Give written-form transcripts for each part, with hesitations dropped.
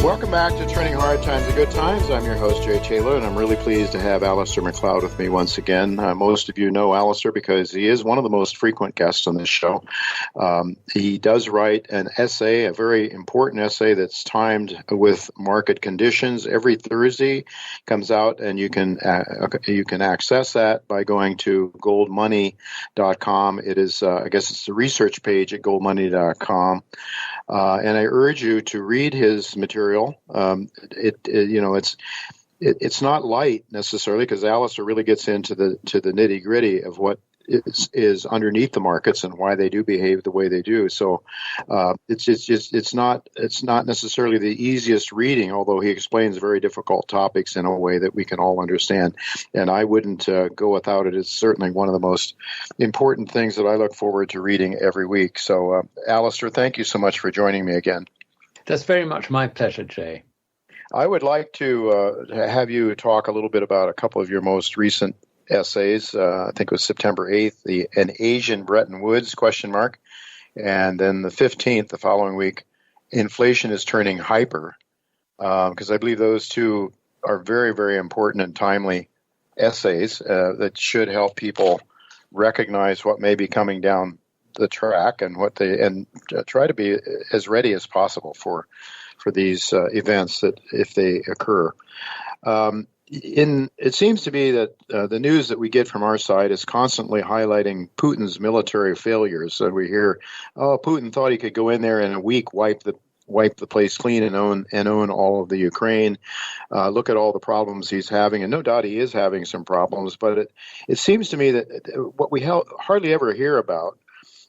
Welcome back to Turning Hard Times to Good Times. I'm your host, Jay Taylor, and I'm really pleased to have Alasdair Macleod with me once again. Most of you know Alasdair because he is one of the most frequent guests on this show. He does write an essay, a very important essay that's timed with market conditions. Every Thursday comes out, and you can access that by going to goldmoney.com. It is, I guess it's the research page at goldmoney.com. And I urge you to read his material. It's not light necessarily, because Alasdair really gets into the nitty gritty of what is underneath the markets and why they do behave the way they do. So it's not necessarily the easiest reading, although he explains very difficult topics in a way that we can all understand. And I wouldn't go without it. It's certainly one of the most important things that I look forward to reading every week. So Alasdair, thank you so much for joining me again. That's very much my pleasure, Jay. I would like to have you talk a little bit about a couple of your most recent essays. I think it was September 8th, an Asian Bretton Woods, ? And then the 15th, the following week, Inflation is Turning Hyper, because I believe those two are very, very important and timely essays that should help people recognize what may be coming down the track and try to be as ready as possible for these events that if they occur. It seems to be that the news that we get from our side is constantly highlighting Putin's military failures. So we hear, Putin thought he could go in there in a week, wipe the place clean and own all of the Ukraine. Look at all the problems he's having, and no doubt he is having some problems. But it seems to me that what we hardly ever hear about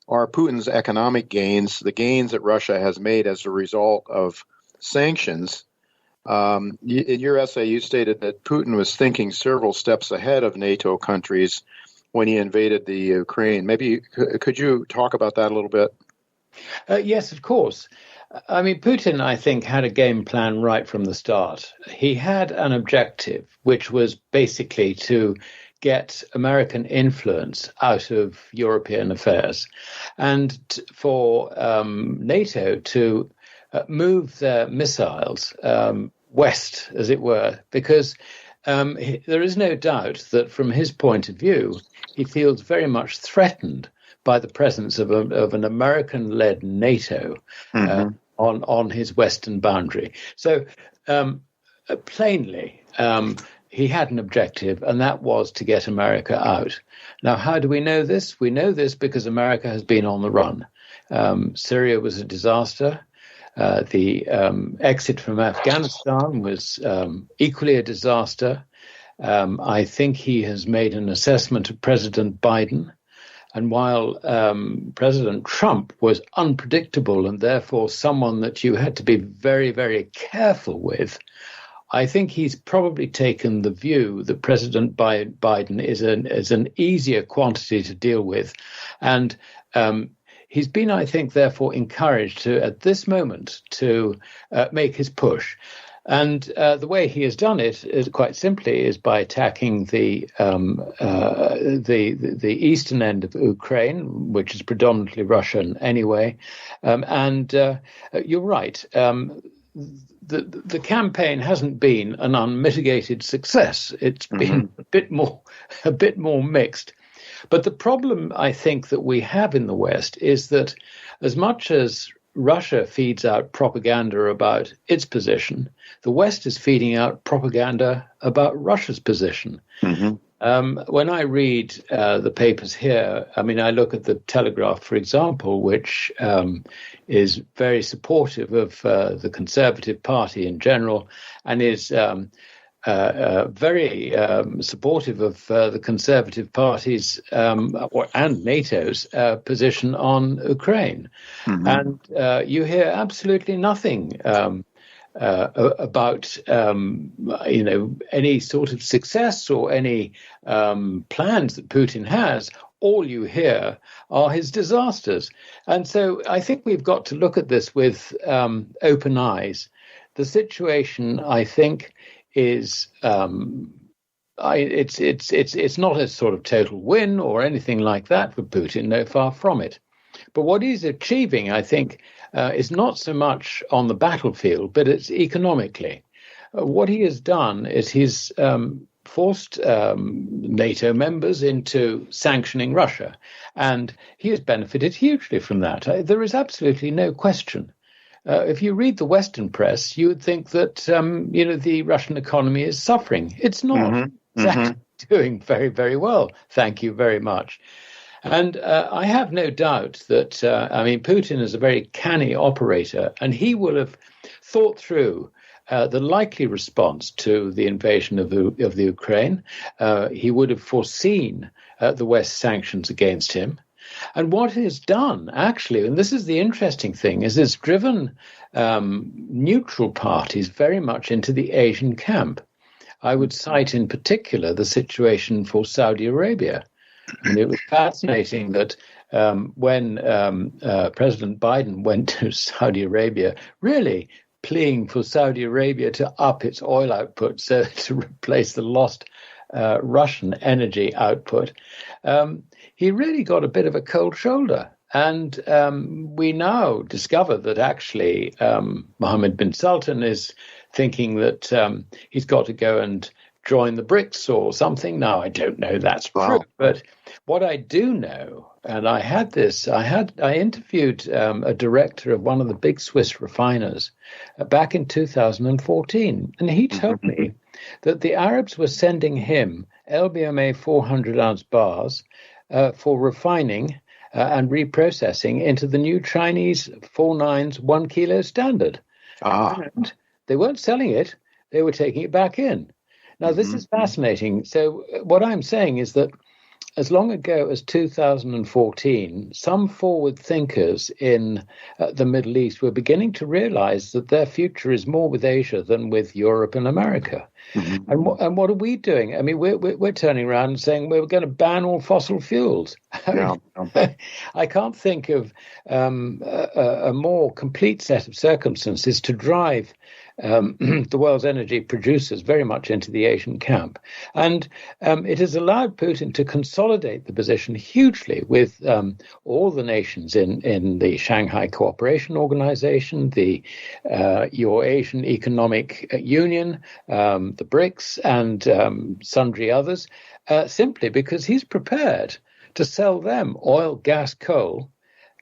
are Putin's economic gains, the gains that Russia has made as a result of sanctions. In your essay, you stated that Putin was thinking several steps ahead of NATO countries when he invaded the Ukraine. Maybe could you talk about that a little bit? Yes, of course. I mean, Putin, I think, had a game plan right from the start. He had an objective, which was basically to get American influence out of European affairs and for NATO to move their missiles west, as it were, because there is no doubt that from his point of view, he feels very much threatened by the presence of an American-led NATO on his western boundary. So plainly, he had an objective, and that was to get America out. Now, how do we know this? We know this because America has been on the run. Syria was a disaster. The exit from Afghanistan was equally a disaster. I think he has made an assessment of President Biden. And while President Trump was unpredictable and therefore someone that you had to be very, very careful with, I think he's probably taken the view that President Biden is an easier quantity to deal with. And he's been, I think, therefore encouraged to, at this moment, to make his push. And the way he has done it is quite simply is by attacking the eastern end of Ukraine, which is predominantly Russian anyway. And you're right. The campaign hasn't been an unmitigated success. It's been a bit more mixed. But the problem, I think, that we have in the West is that as much as Russia feeds out propaganda about its position, the West is feeding out propaganda about Russia's position. When I read the papers here, I mean, I look at the Telegraph, for example, which is very supportive of the Conservative Party in general and is very supportive of the Conservative Party's and NATO's position on Ukraine. And you hear absolutely nothing about any sort of success or any plans that Putin has. All you hear are his disasters. And so I think we've got to look at this with open eyes. The situation, I think, is it's not a sort of total win or anything like that for Putin. No, far from it. But what he's achieving, I think, is not so much on the battlefield, but it's economically. What he has done is he's forced NATO members into sanctioning Russia, and he has benefited hugely from that. There is absolutely no question. If you read the Western press, you would think that the Russian economy is suffering. It's not. Mm-hmm. It's actually doing very, very well. Thank you very much. And I have no doubt that Putin is a very canny operator, and he will have thought through the likely response to the invasion of the Ukraine. He would have foreseen the West sanctions against him. And what he has done, actually, and this is the interesting thing, is it's driven neutral parties very much into the Asian camp. I would cite in particular the situation for Saudi Arabia. And it was fascinating that when President Biden went to Saudi Arabia, really pleading for Saudi Arabia to up its oil output so to replace the lost Russian energy output, he really got a bit of a cold shoulder. And we now discover that actually Mohammed bin Sultan is thinking that he's got to go and join the BRICS or something. Now, I don't know that's true, but what I do know, and I interviewed a director of one of the big Swiss refiners back in 2014, and he told me that the Arabs were sending him LBMA 400-ounce bars for refining and reprocessing into the new Chinese 4/9 1 kilo standard. And they weren't selling it, they were taking it back in. Now, this is fascinating. So what I'm saying is that as long ago as 2014, some forward thinkers in the Middle East were beginning to realize that their future is more with Asia than with Europe and America. And what are we doing? I mean, we're turning around and saying we're going to ban all fossil fuels. I can't think of a more complete set of circumstances to drive the world's energy producers very much into the Asian camp. And it has allowed Putin to consolidate the position hugely with all the nations in the Shanghai Cooperation Organization, the Eurasian Economic Union, the BRICS, and sundry others, simply because he's prepared to sell them oil, gas, coal,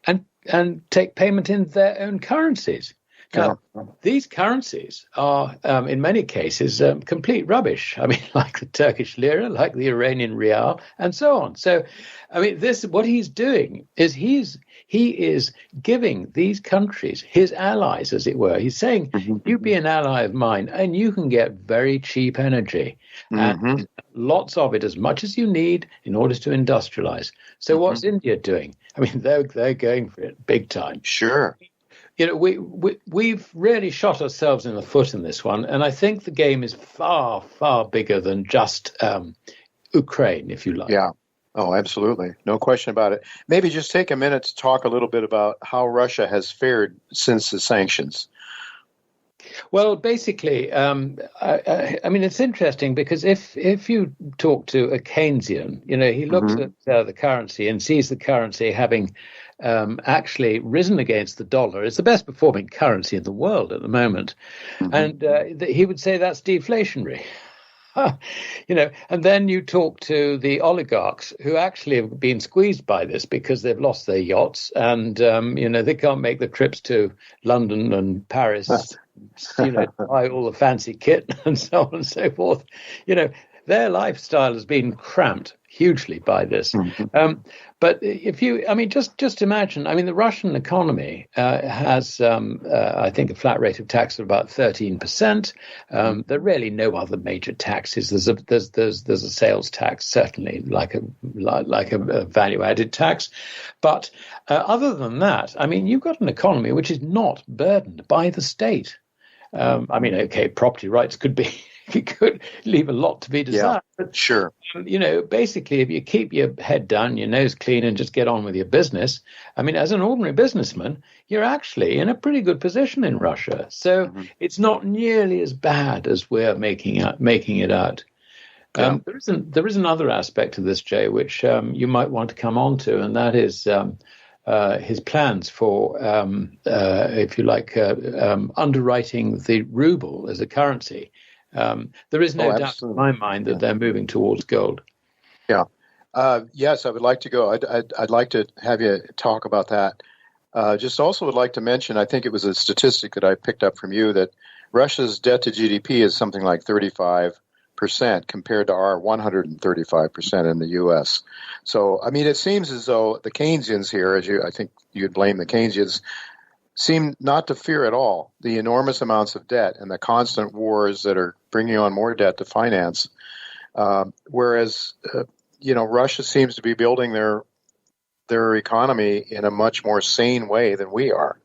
and take payment in their own currencies. Now, these currencies are, in many cases, complete rubbish. I mean, like the Turkish lira, like the Iranian rial, and so on. So, I mean, what he's doing is he is giving these countries, his allies, as it were. He's saying, you be an ally of mine, and you can get very cheap energy, and lots of it, as much as you need in order to industrialize. So, what's India doing? I mean, they're going for it big time. Sure. You know, we've really shot ourselves in the foot in this one, and I think the game is far, far bigger than just Ukraine, if you like. Yeah. Oh, absolutely. No question about it. Maybe just take a minute to talk a little bit about how Russia has fared since the sanctions. Well, basically, I mean, it's interesting because if you talk to a Keynesian, you know, he looks at the currency and sees the currency having actually risen against the dollar. It's the best performing currency in the world at the moment. And he would say that's deflationary. You know, and then you talk to the oligarchs who actually have been squeezed by this because they've lost their yachts and, you know, they can't make the trips to London and Paris, you know, buy all the fancy kit and so on and so forth. You know, their lifestyle has been cramped hugely by this. But if you, I mean, just imagine, I mean, the Russian economy has, I think, a flat rate of tax of about 13%. There are really no other major taxes. There's a sales tax, certainly, like a value-added tax. But other than that, I mean, you've got an economy which is not burdened by the state. I mean, okay, property rights could leave a lot to be desired. Yeah, but sure. You know, basically, if you keep your head down, your nose clean, and just get on with your business, I mean, as an ordinary businessman, you're actually in a pretty good position in Russia. So it's not nearly as bad as we're making it out. There is another aspect of this, Jay, which you might want to come on to, and that is his plans for, if you like, underwriting the ruble as a currency. There is no doubt in my mind that they're moving towards gold. Yeah. Yes, I would like to go. I'd like to have you talk about that. Just also would like to mention, I think it was a statistic that I picked up from you, that Russia's debt to GDP is something like 35% compared to our 135% in the U.S. So, I mean, it seems as though the Keynesians here, I think you'd blame the Keynesians, seem not to fear at all the enormous amounts of debt and the constant wars that are bringing on more debt to finance, whereas Russia seems to be building their economy in a much more sane way than we are.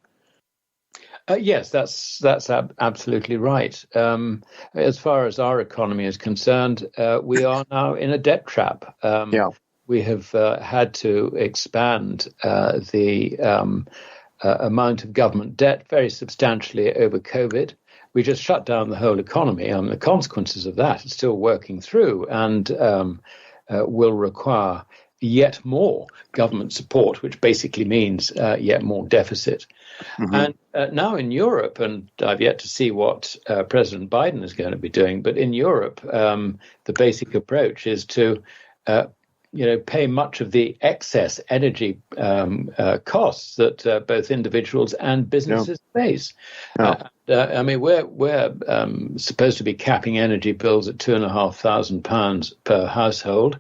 Yes, that's absolutely right. As far as our economy is concerned, we are now in a debt trap. We have had to expand the amount of government debt very substantially over COVID. We just shut down the whole economy, and the consequences of that are still working through and will require yet more government support, which basically means yet more deficit. And now in Europe, and I've yet to see what President Biden is going to be doing, but in Europe, the basic approach is to pay much of the excess energy costs that both individuals and businesses face. I mean, we're supposed to be capping energy bills at £2,500 per household.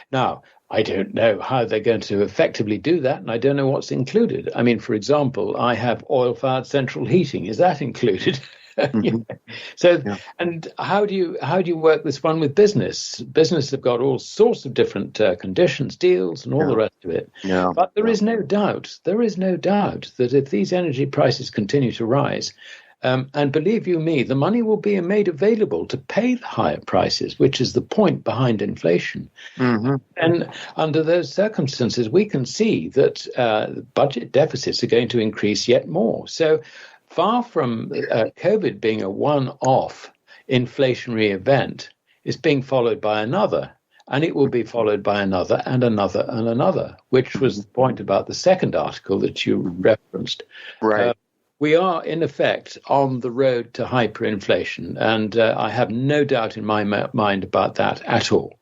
Now, I don't know how they're going to effectively do that, and I don't know what's included. I mean, for example, I have oil-fired central heating. Is that included? And how do you work this one with business? Business have got all sorts of different conditions, deals, and all the rest of it. But there is no doubt that if these energy prices continue to rise, and believe you me, the money will be made available to pay the higher prices, which is the point behind inflation. And under those circumstances, we can see that budget deficits are going to increase yet more. So far from COVID being a one-off inflationary event, it's being followed by another. And it will be followed by another and another and another, which was the point about the second article that you referenced. Right. We are, in effect, on the road to hyperinflation, and I have no doubt in my mind about that at all.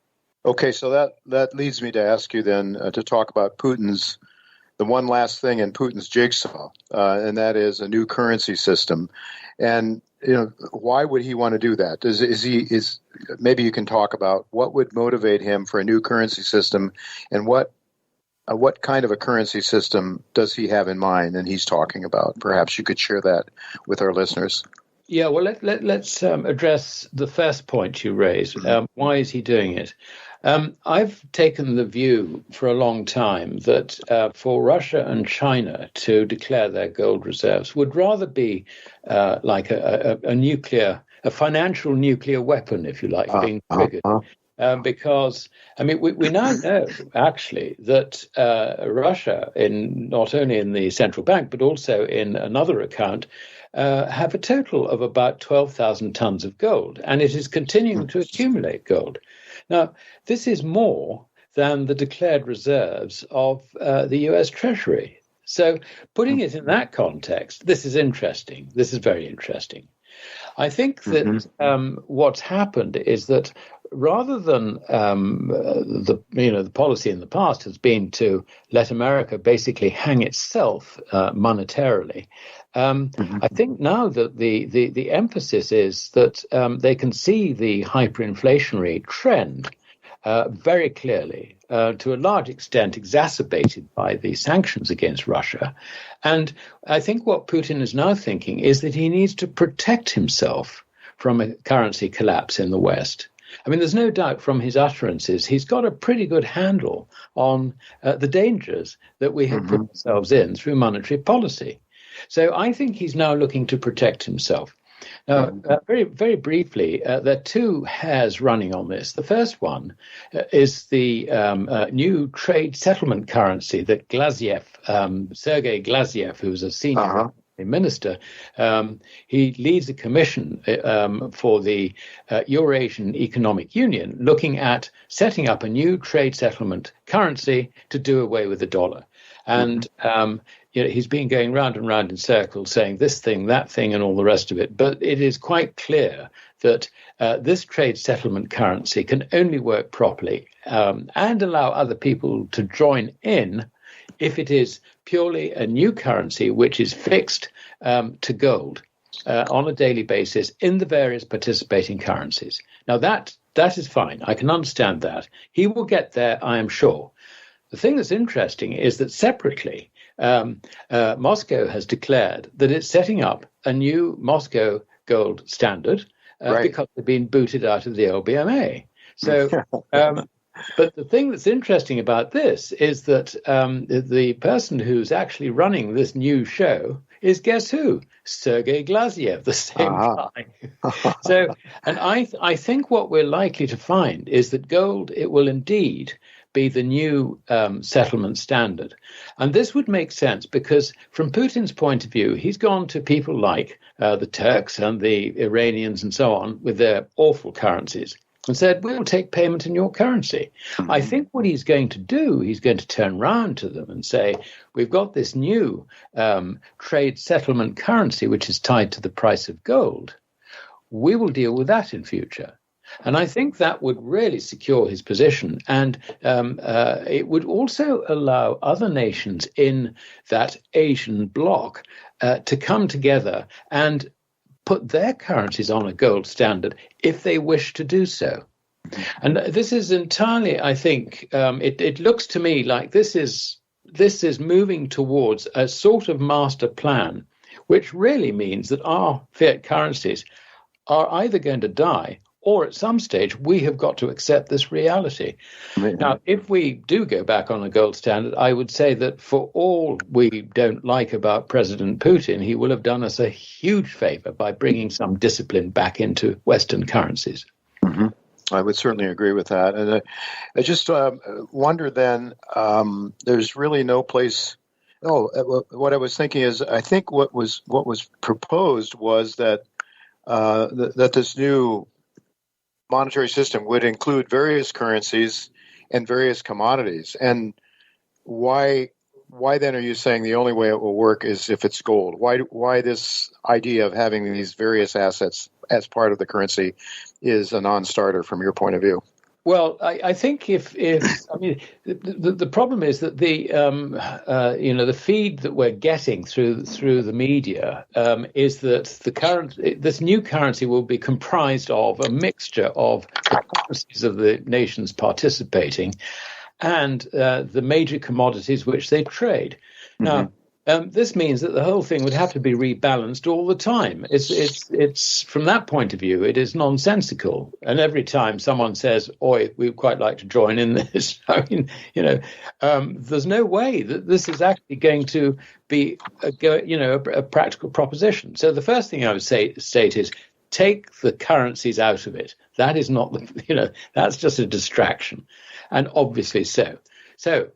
Okay, so that leads me to ask you then to talk about the one last thing in Putin's jigsaw, and that is a new currency system. And why would he want to do that? Maybe you can talk about what would motivate him for a new currency system, and what kind of a currency system does he have in mind and he's talking about? Perhaps you could share that with our listeners. Yeah, well, let's address the first point you raised. Why is he doing it? I've taken the view for a long time that for Russia and China to declare their gold reserves would rather be like a financial nuclear weapon, if you like, being triggered. Because, I mean, we now know, actually, that Russia, not only in the central bank, but also in another account, have a total of about 12,000 tons of gold, and it is continuing to accumulate gold. Now, this is more than the declared reserves of the U.S. Treasury. So putting it in that context, this is interesting. This is very interesting. I think that what's happened is that rather than the policy in the past has been to let America basically hang itself monetarily, I think now that the emphasis is that they can see the hyperinflationary trend very clearly, to a large extent exacerbated by the sanctions against Russia. And I think what Putin is now thinking is that he needs to protect himself from a currency collapse in the West. I mean, there's no doubt from his utterances, he's got a pretty good handle on the dangers that we have put ourselves in through monetary policy. So I think he's now looking to protect himself. Now, very, very briefly, there are two hairs running on this. The first one is the new trade settlement currency that Sergei Glaziev, who's a senior minister, he leads a commission for the Eurasian Economic Union looking at setting up a new trade settlement currency to do away with the dollar. And he's been going round and round in circles saying this thing, that thing, and all the rest of it. But it is quite clear that this trade settlement currency can only work properly and allow other people to join in if it is purely a new currency which is fixed to gold on a daily basis in the various participating currencies. Now, that is fine. I can understand that. He will get there, I am sure. The thing that's interesting is that separately, Moscow has declared that it's setting up a new Moscow gold standard because they've been booted out of the LBMA. So, but the thing that's interesting about this is that the person who's actually running this new show is, guess who? Sergei Glaziev, the same guy. So, and I think what we're likely to find is that gold, it will indeed be the new settlement standard. And this would make sense because from Putin's point of view, he's gone to people like the Turks and the Iranians and so on with their awful currencies and said, we'll take payment in your currency. Mm-hmm. I think what he's going to do, he's going to turn round to them and say, we've got this new trade settlement currency, which is tied to the price of gold. We will deal with that in future. And I think that would really secure his position. And it would also allow other nations in that Asian bloc to come together and put their currencies on a gold standard if they wish to do so. And this is entirely, I think, it looks to me like this is moving towards a sort of master plan, which really means that our fiat currencies are either going to die or at some stage, we have got to accept this reality. Now, if we do go back on a gold standard, I would say that for all we don't like about President Putin, he will have done us a huge favor by bringing some discipline back into Western currencies. Mm-hmm. I would certainly agree with that. And I just wonder then, there's really no place. What I was thinking is, I think what was proposed was that that this new monetary system would include various currencies and various commodities. And why then are you saying the only way it will work is if it's gold? Why this idea of having these various assets as part of the currency is a non-starter from your point of view? Well, I think the problem is that the feed that we're getting through the media is that this new currency will be comprised of a mixture of the currencies of the nations participating and the major commodities which they trade. Mm-hmm. Now, this means that the whole thing would have to be rebalanced all the time. It's from that point of view, it is nonsensical. And every time someone says, "Oi, we'd quite like to join in this," I mean, there's no way that this is actually going to be a practical proposition. So the first thing I would state is take the currencies out of it. That is not that's just a distraction, and obviously so. So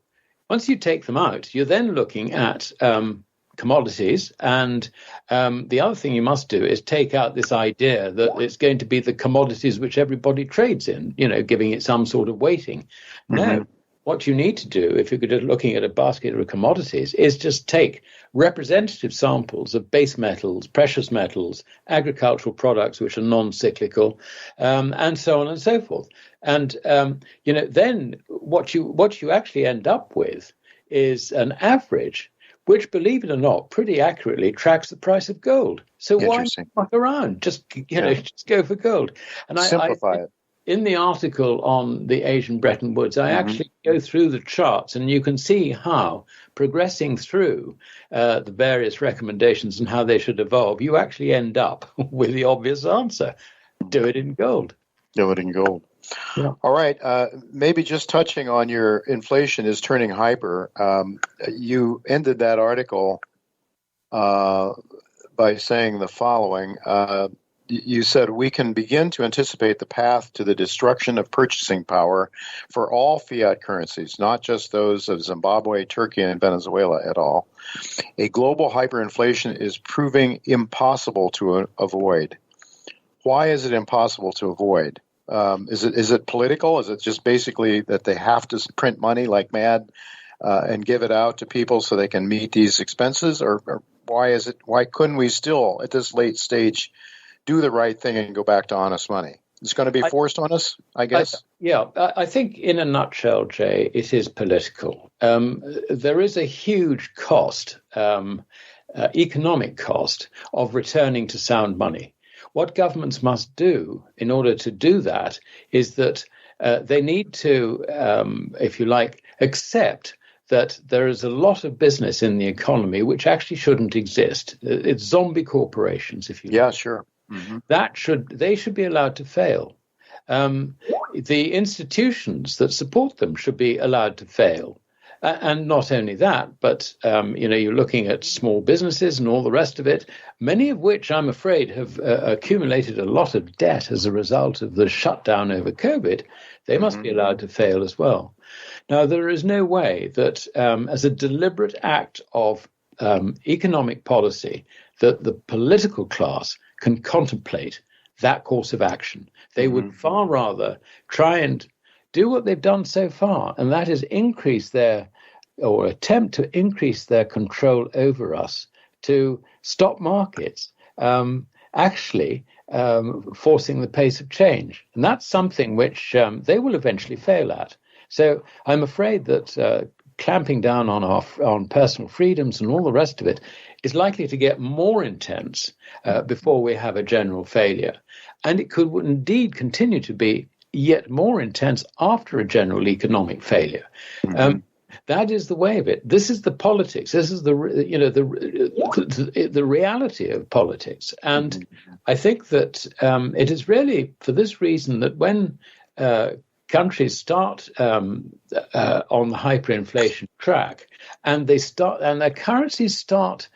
once you take them out, you're then looking at commodities. And the other thing you must do is take out this idea that it's going to be the commodities which everybody trades in, giving it some sort of weighting. Mm-hmm. No, what you need to do, if you're looking at a basket of commodities, is just take representative samples of base metals, precious metals, agricultural products which are non-cyclical, and so on and so forth. And then what you actually end up with is an average, which, believe it or not, pretty accurately tracks the price of gold. So why fuck around? Just just go for gold. And simplify it. In the article on the Asian Bretton Woods, I actually go through the charts, and you can see how progressing through the various recommendations and how they should evolve, you actually end up with the obvious answer: do it in gold. Do it in gold. Yeah. All right. Maybe just touching on your inflation is turning hyper. You ended that article by saying the following. You said, we can begin to anticipate the path to the destruction of purchasing power for all fiat currencies, not just those of Zimbabwe, Turkey, and Venezuela at all. A global hyperinflation is proving impossible to avoid. Why is it impossible to avoid? Is it political? Is it just basically that they have to print money like mad and give it out to people so they can meet these expenses, or why couldn't we still at this late stage do the right thing and go back to honest money? It's going to be forced on us, I guess. I think in a nutshell, Jay, it is political. There is a huge cost, economic cost, of returning to sound money. What governments must do in order to do that is that they need to, if you like, accept that there is a lot of business in the economy which actually shouldn't exist. It's zombie corporations, if you like. Yeah, sure. Mm-hmm. They should be allowed to fail. The institutions that support them should be allowed to fail. And not only that, but you're looking at small businesses and all the rest of it, many of which I'm afraid have accumulated a lot of debt as a result of the shutdown over COVID. They must be allowed to fail as well. Now, there is no way that as a deliberate act of economic policy that the political class can contemplate that course of action. They would far rather try and do what they've done so far, and that is attempt to increase their control over us, to stop markets, forcing the pace of change. And that's something which they will eventually fail at. So I'm afraid that clamping down on personal freedoms and all the rest of it is likely to get more intense before we have a general failure. And it could indeed continue to be yet more intense after a general economic failure. That is the way of it. This is the politics. This is the reality of politics. And I think that it is really for this reason that when countries start on the hyperinflation track, and their currencies start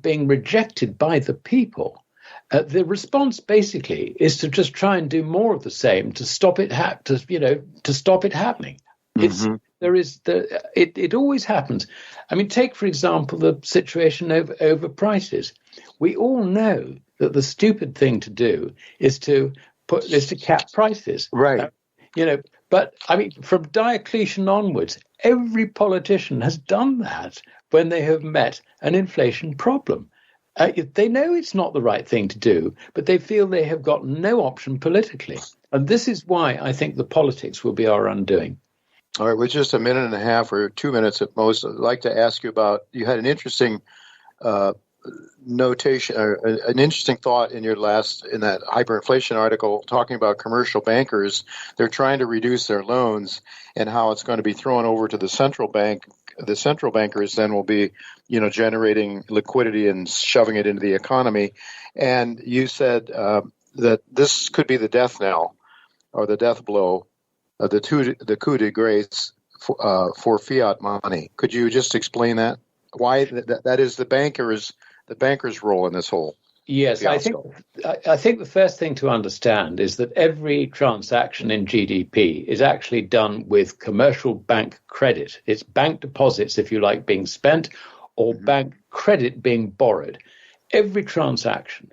being rejected by the people, the response basically is to just try and do more of the same to stop it happening. It always happens. I mean, take for example the situation over prices. We all know that the stupid thing to do is to cap prices, right? But I mean, from Diocletian onwards, every politician has done that when they have met an inflation problem. They know it's not the right thing to do, but they feel they have got no option politically. And this is why I think the politics will be our undoing. All right, with just a minute and a half or 2 minutes at most, I'd like to ask you about, you had an interesting notation, or an interesting thought in that hyperinflation article talking about commercial bankers. They're trying to reduce their loans and how it's going to be thrown over to the central bank. The central bankers then will be, generating liquidity and shoving it into the economy. And you said that this could be the death knell or the death blow, the coup de grace for fiat money. Could you just explain that? Why that is the banker's role in this whole? Yes, fiasco? I think the first thing to understand is that every transaction in GDP is actually done with commercial bank credit. It's bank deposits, if you like, being spent, or bank credit being borrowed. Every transaction.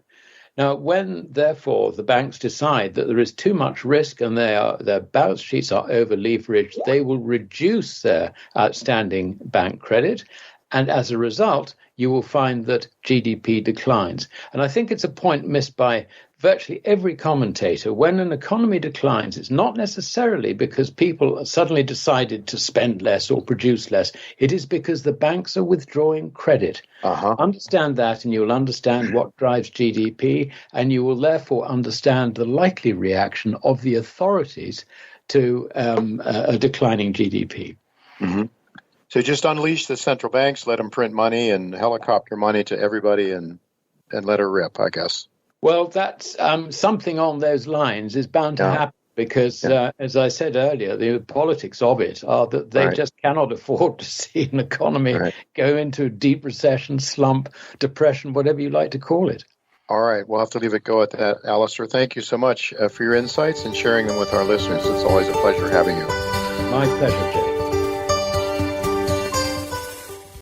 Now, when, therefore, the banks decide that there is too much risk and their balance sheets are over-leveraged, they will reduce their outstanding bank credit. And as a result, you will find that GDP declines. And I think it's a point missed by virtually every commentator. When an economy declines, it's not necessarily because people suddenly decided to spend less or produce less. It is because the banks are withdrawing credit. Understand that, and you'll understand what drives GDP, and you will therefore understand the likely reaction of the authorities to a declining GDP. So just unleash the central banks, let them print money and helicopter money to everybody and let her rip, I guess. Well, that's something on those lines is bound to happen because, as I said earlier, the politics of it are that they just cannot afford to see an economy go into deep recession, slump, depression, whatever you like to call it. All right. We'll have to leave it go at that. Alasdair, thank you so much for your insights and sharing them with our listeners. It's always a pleasure having you. My pleasure, Jay.